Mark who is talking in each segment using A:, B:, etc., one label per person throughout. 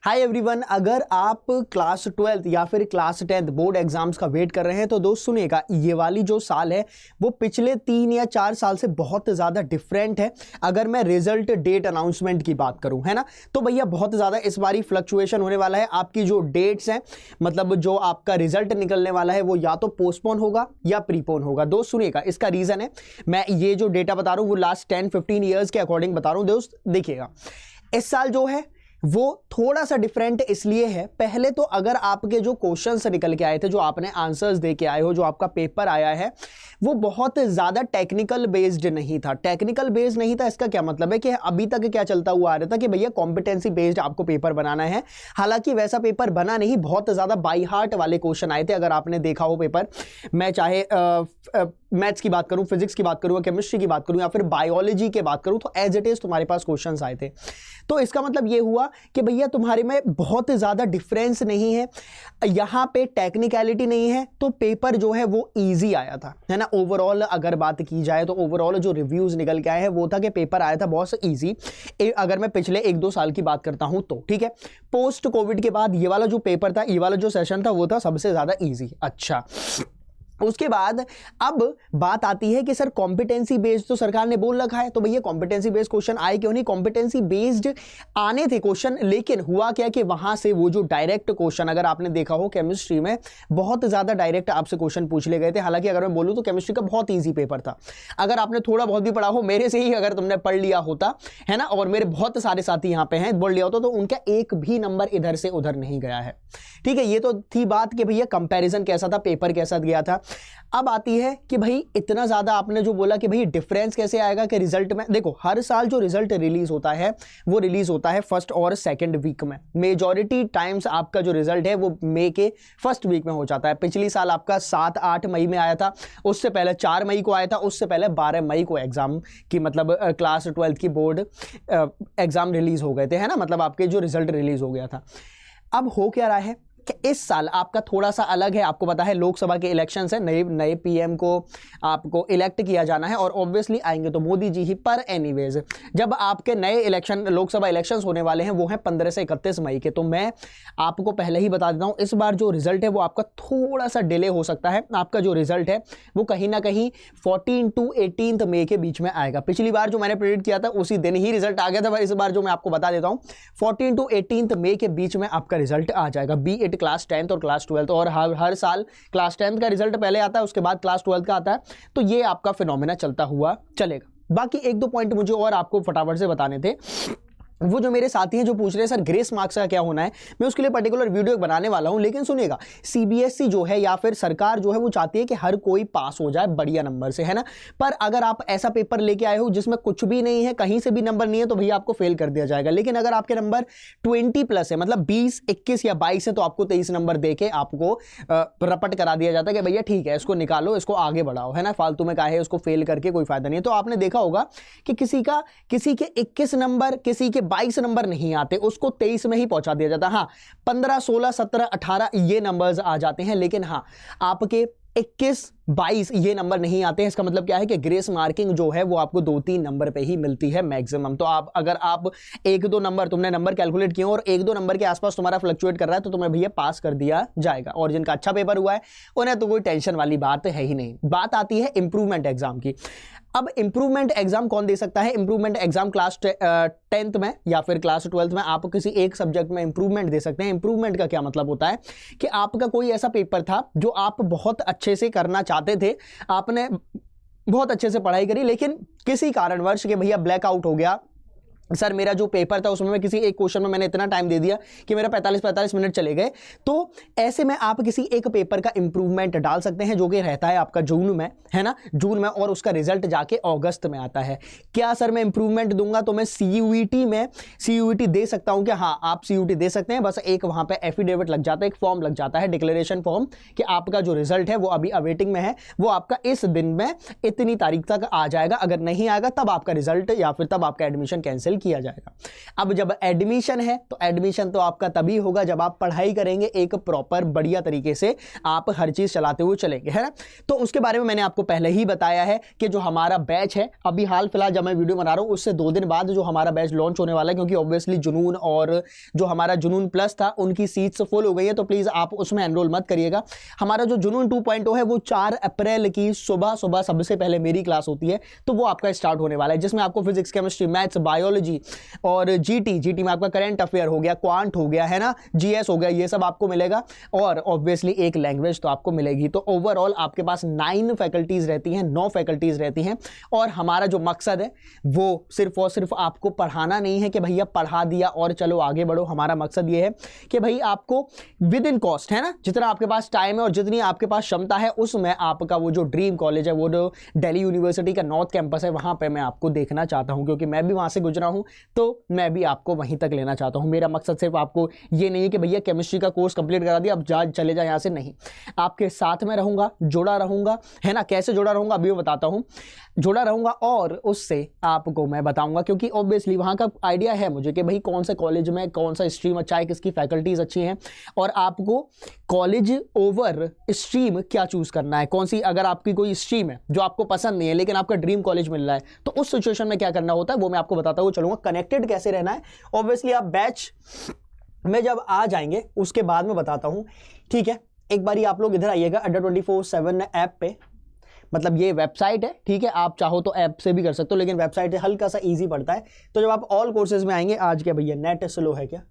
A: Hi everyone, अगर आप class 12 या फिर क्लास 10 बोर्ड एग्जाम्स का वेट कर रहे हैं तो दोस्त सुनिएगा, ये वाली जो साल है वो पिछले 3 या 4 साल से बहुत ज़्यादा डिफरेंट है। अगर मैं रिजल्ट डेट अनाउंसमेंट की बात करूं, है ना, तो भैया बहुत ज़्यादा इस बारी फ्लक्चुएशन होने वाला है। आपकी जो डेट्स हैं, मतलब जो आपका रिजल्ट निकलने वाला है वो या तो पोस्टपोन होगा या प्रीपोन होगा। दोस्त सुनिएगा, इसका रीज़न है, मैं ये जो डेटा बता रहा हूँ वो लास्ट 10-15 ईयर्स के अकॉर्डिंग बता रहा हूँ। दोस्त देखिएगा, इस साल जो है वो थोड़ा सा डिफरेंट इसलिए है। पहले तो अगर आपके जो क्वेश्चंस निकल के आए थे, जो आपने आंसर्स दे के आए हो, जो आपका पेपर आया है वो बहुत ज़्यादा टेक्निकल बेस्ड नहीं था। टेक्निकल बेस्ड नहीं था, इसका क्या मतलब है कि अभी तक क्या चलता हुआ आ रहा था कि भैया कॉम्पिटेंसी बेस्ड आपको पेपर बनाना है। हालांकि वैसा पेपर बना नहीं, बहुत ज़्यादा बाई हार्ट वाले क्वेश्चन आए थे। अगर आपने देखा हो पेपर, मैं चाहे मैथ्स की बात करूं, फिजिक्स की बात करूं, केमिस्ट्री की बात करूं या फिर बायोलॉजी की बात करूं, तो एज इट इज तुम्हारे पास क्वेश्चंस आए थे। तो इसका मतलब ये हुआ कि भैया तुम्हारे में बहुत ज़्यादा डिफरेंस नहीं है, यहाँ पे टेक्निकलिटी नहीं है, तो पेपर जो है वो इजी आया था, है ना। ओवरऑल अगर बात की जाए तो ओवरऑल जो रिव्यूज़ निकल के आए हैं वो था कि पेपर आया था बहुत इजी। अगर मैं पिछले 1-2 साल की बात करता हूँ तो ठीक है, पोस्ट कोविड के बाद ये वाला जो पेपर था, ये वाला जो सेशन था वो था सबसे ज़्यादा ईजी। अच्छा, उसके बाद अब बात आती है कि सर कॉम्पिटेंसी बेस्ड तो सरकार ने बोल रखा है, तो भैया कॉम्पिटेंसी बेस्ड क्वेश्चन आए क्यों नहीं? कॉम्पिटेंसी बेस्ड आने थे क्वेश्चन, लेकिन हुआ क्या कि वहां से वो जो डायरेक्ट क्वेश्चन, अगर आपने देखा हो केमिस्ट्री में बहुत ज्यादा डायरेक्ट आपसे क्वेश्चन पूछ ले गए थे। हालांकि अगर मैं बोलूं तो केमिस्ट्री का बहुत ईजी पेपर था। अगर आपने थोड़ा बहुत भी पढ़ा हो, मेरे से ही अगर तुमने पढ़ लिया होता, है ना, और मेरे बहुत सारे साथी यहाँ पे हैं, बोल लिया होता, तो उनका एक भी नंबर इधर से उधर नहीं गया है। ठीक है, ये तो थी बात कि भैया कंपैरिजन कैसा था, पेपर कैसा गया था। अब आती है कि भाई इतना ज्यादा आपने जो बोला कि भाई डिफरेंस कैसे आएगा कि रिजल्ट में, देखो हर साल जो रिजल्ट रिलीज होता है वो रिलीज होता है फर्स्ट और सेकंड वीक में। मेजॉरिटी टाइम्स आपका जो रिजल्ट है वो मई के फर्स्ट वीक में हो जाता है। पिछली साल आपका 7-8 मई में आया था, उससे पहले 4 मई को आया था, उससे पहले 12 मई को एग्जाम की, मतलब क्लास 12 की बोर्ड एग्जाम रिलीज हो गए थे, है ना, मतलब आपके जो रिजल्ट रिलीज हो गया था। अब हो क्या रहा है कि इस साल आपका थोड़ा सा अलग है। आपको पता है लोकसभा के इलेक्शंस है, नए पीएम को आपको इलेक्ट किया जाना है और ऑब्वियसली आएंगे तो मोदी जी ही। पर एनीवेज, जब आपके नए इलेक्शन, लोकसभा इलेक्शंस होने वाले हैं वो हैं 15 से 31 मई के, तो मैं आपको पहले ही बता देता हूं, इस बार जो रिजल्ट है वो आपका थोड़ा सा डिले हो सकता है। आपका जो रिजल्ट है वो कहीं ना कहीं 14 to 18 मई के बीच में आएगा। पिछली बार जो मैंने प्रेडिक्ट किया था उसी दिन ही रिजल्ट आ गया था, पर इस बार जो मैं आपको बता देता हूं 14 to 18 मई के बीच में आपका रिजल्ट आ जाएगा, बी इट क्लास 10th और क्लास 12th। और हर साल क्लास 10th का रिजल्ट पहले आता है, उसके बाद क्लास 12th का आता है, तो ये आपका फिनोमेना चलता हुआ चलेगा। बाकी 1-2 पॉइंट मुझे और आपको फटाफट से बताने थे। वो जो मेरे साथी हैं जो पूछ रहे हैं सर ग्रेस मार्क्स का क्या होना है, मैं उसके लिए पर्टिकुलर वीडियो बनाने वाला हूं। लेकिन सुनिएगा, सीबीएसई जो है या फिर सरकार जो है वो चाहती है कि हर कोई पास हो जाए बढ़िया नंबर से, है ना। पर अगर आप ऐसा पेपर लेके आए हो जिसमें कुछ भी नहीं है, कहीं से भी नंबर नहीं है, तो भैया आपको फेल कर दिया जाएगा। लेकिन अगर आपके नंबर 20+ है, मतलब 20, 21 या 22 है, तो आपको 23 नंबर देके आपको रपट करा दिया जाता है कि भैया ठीक है, इसको निकालो, इसको आगे बढ़ाओ, है ना, फालतू में काहे उसको फेल करके कोई फायदा नहीं है। तो आपने देखा होगा कि किसी के 21 नंबर, किसी के 22 नंबर नहीं आते, उसको 23 में ही पहुंचा दिया जाता है। हाँ, 15, 16, 17, 18 ये नंबर्स आ जाते हैं, लेकिन हाँ आपके 21, 22 ये नंबर नहीं आते हैं। इसका मतलब क्या है कि ग्रेस मार्किंग जो है वो आपको 2-3 नंबर पे ही मिलती है मैक्सिमम। तो अगर आप 1-2 नंबर, तुमने नंबर कैलकुलेट किए और 1-2 नंबर के आसपास तुम्हारा फ्लक्चुएट कर रहा है, तो तुम्हें भैया पास कर दिया जाएगा। और जिनका अच्छा पेपर हुआ है उन्हें तो कोई टेंशन वाली बात है ही नहीं। बात आती है इंप्रूवमेंट एग्जाम की। अब इंप्रूवमेंट एग्जाम कौन दे सकता है? इंप्रूवमेंट एग्जाम क्लास 10th में या फिर क्लास 12th में आप किसी एक सब्जेक्ट में इंप्रूवमेंट दे सकते हैं। इंप्रूवमेंट का क्या मतलब होता है कि आपका कोई ऐसा पेपर था जो आप बहुत अच्छे से करना चाहते थे, आपने बहुत अच्छे से पढ़ाई करी, लेकिन किसी कारणवश के भैया ब्लैकआउट हो गया। सर मेरा जो पेपर था उसमें मैं किसी एक क्वेश्चन में मैंने इतना टाइम दे दिया कि मेरा 45 मिनट चले गए। तो ऐसे में आप किसी एक पेपर का इंप्रूवमेंट डाल सकते हैं, जो कि रहता है आपका जून में, है ना, जून में, और उसका रिजल्ट जाके अगस्त में आता है। क्या सर मैं इंप्रूवमेंट दूंगा तो मैं CUET दे सकता हूं क्या? हाँ, आप CUET दे सकते हैं। बस एक वहां पे एफिडेविट लग जाता है, एक फॉर्म लग जाता है, डिक्लेरेशन फॉर्म, कि आपका जो रिजल्ट है वो अभी अवेटिंग में है, वो आपका इस दिन में इतनी तारीख तक आ जाएगा। अगर नहीं आएगा तब आपका रिजल्ट या फिर तब आपका एडमिशन कैंसिल हासिल किया जाएगा। अब जब एडमिशन है तो एडमिशन तो आपका तभी होगा जब आप पढ़ाई करेंगे, एक प्रॉपर बढ़िया तरीके से आप हर चीज चलाते हुए चलेंगे, है ना। तो उसके बारे में मैंने आपको पहले ही बताया है कि जो हमारा बैच है, अभी हाल फिलहाल जब मैं वीडियो बना रहा हूं उससे 2 दिन बाद जो हमारा बैच लॉन्च होने वाला है, क्योंकि ऑब्वियसली जुनून और जो हमारा जुनून प्लस था उनकी सीट्स फुल हो गई है, तो प्लीज आप उसमें एनरोल मत करिएगा। हमारा जो जुनून 2.0 है वो 4 अप्रैल की सुबह सबसे पहले मेरी क्लास होती है, तो वो आपका स्टार्ट होने वाला है, जिसमें आपको फिजिक्स, केमिस्ट्री, मैथ्स, बायोलॉजी और जीटी में आपका करंट अफेयर हो गया, क्वांट हो गया, है ना, जीएस हो गया, ये सब आपको मिलेगा और ऑब्वियसली एक लैंग्वेज तो आपको मिलेगी। तो ओवरऑल आपके पास 9 फैकल्टीज रहती हैं, 9 फैकल्टीज रहती हैं और हमारा जो मकसद है वो सिर्फ और सिर्फ आपको पढ़ाना नहीं है कि भैया पढ़ा दिया और चलो आगे बढ़ो। हमारा मकसद ये है कि भाई आपको विद इन कॉस्ट, है ना, जितना आपके पास टाइम है और जितनी आपके पास क्षमता है उसमें आपका वो जो ड्रीम कॉलेज है, वो जो दिल्ली यूनिवर्सिटी का नॉर्थ कैंपस है, वहां पे मैं आपको देखना चाहता हूं, क्योंकि मैं भी वहां से गुजरा हूं, तो मैं भी आपको वहीं तक लेना चाहता हूं। मेरा मकसद सिर्फ आपको ये नहीं है कि भैया केमिस्ट्री का कोर्स कंप्लीट करा दिया अब चले जाए यहां से, नहीं, आपके साथ में रहूंगा, जुड़ा रहूंगा, है ना। कैसे जुड़ा रहूंगा अभी मैं बताता हूं, जुड़ा रहूंगा और उससे आपको मैं बताऊंगा, क्योंकि ऑब्वियसली वहां का आइडिया है मुझे कि भाई कौन से कॉलेज में कौन सा स्ट्रीम अच्छा है, किसकी फैकल्टीज अच्छी हैं, और आपको कॉलेज ओवर स्ट्रीम क्या चूज करना है, कौन सी, अगर आपकी कोई स्ट्रीम है जो आपको पसंद नहीं है लेकिन आपका ड्रीम कॉलेज मिल रहा है, तो उस सिचुएशन में क्या करना होता है वो मैं आपको बताता हुआ चलूंगा। कनेक्टेड कैसे रहना है, ऑब्वियसली आप बैच में जब आ जाएंगे उसके बाद में बताता हूं, ठीक है। एक बारी आप लोग इधर आइएगा अड्डा 24/7 ऐप पे, मतलब ये वेबसाइट है, ठीक है, आप चाहो तो ऐप से भी कर सकते हो, लेकिन वेबसाइट है हल्का सा इजी पड़ता है। तो जब आप ऑल कोर्सेज में आएंगे, आज क्या भैया नेट स्लो है क्या,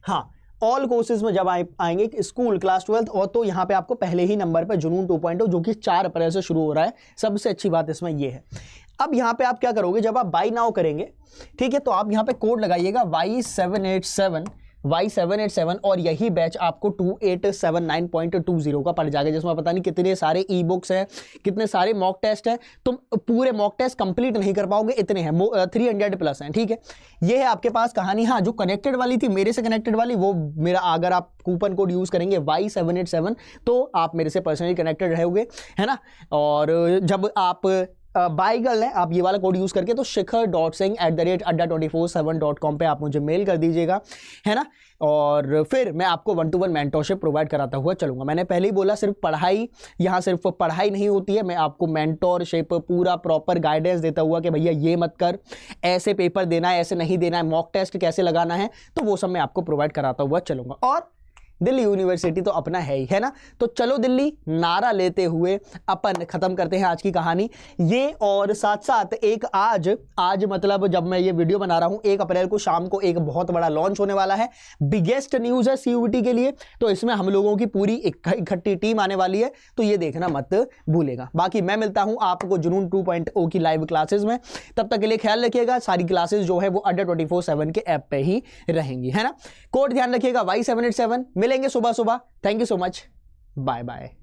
A: हाँ, ऑल कोर्सेज में जब आएंगे स्कूल क्लास 12 और तो यहाँ पे आपको पहले ही नंबर पे जुनून 2.0 जो कि 4 अप्रैल से शुरू हो रहा है। सबसे अच्छी बात इसमें ये है, अब यहाँ पे आप क्या करोगे, जब आप बाई नाउ करेंगे, ठीक है, तो आप यहाँ पे कोड लगाइएगा Y787 और यही बैच आपको 2879.20 का पड़ जाएगा, जिसमें पता नहीं कितने सारे ई बुक्स हैं, कितने सारे मॉक टेस्ट हैं, तुम पूरे मॉक टेस्ट कंप्लीट नहीं कर पाओगे, इतने हैं, 300 प्लस हैं, ठीक है। ये है आपके पास कहानी। हाँ, जो कनेक्टेड वाली थी, मेरे से कनेक्टेड वाली, वो मेरा, अगर आप कूपन कोड यूज करेंगे Y787 तो आप मेरे से पर्सनली कनेक्टेड रहोगे, है ना। और जब आप बाय गर्ल है, आप ये वाला कोड यूज करके तो shikhar.singh@adda247.com पे आप मुझे मेल कर दीजिएगा, है ना। और फिर मैं आपको 1-to-1 मेंटरशिप प्रोवाइड कराता हुआ चलूंगा। मैंने पहले ही बोला सिर्फ पढ़ाई, यहाँ सिर्फ पढ़ाई नहीं होती है, मैं आपको मेंटरशिप पूरा प्रॉपर गाइडेंस देता हुआ कि भैया ये मत कर, ऐसे पेपर देना है, ऐसे नहीं देना है, मॉक टेस्ट कैसे लगाना है, तो वो सब मैं आपको प्रोवाइड कराता हुआ चलूंगा। और दिल्ली यूनिवर्सिटी तो अपना है ही, है ना। तो चलो दिल्ली नारा लेते हुए अपन खत्म करते हैं आज की कहानी ये। और साथ साथ एक आज मतलब जब मैं ये वीडियो बना रहा हूं 1 अप्रैल को शाम को एक बहुत बड़ा लॉन्च होने वाला है, बिगेस्ट न्यूज है सीयूईटी के लिए, तो इसमें हम लोगों की पूरी इकट्ठी टीम आने वाली है, तो ये देखना मत भूलेगा। बाकी मैं मिलता हूं आपको जुनून 2.0 की लाइव क्लासेस में, तब तक के लिए ख्याल रखिएगा, सारी क्लासेस जो है वो अड्डा 24/7 के ऐप पे ही रहेंगी, है ना। कोड ध्यान रखिएगा Y787, मिलेंगे सुबह सुबह। Thank you so much, bye bye.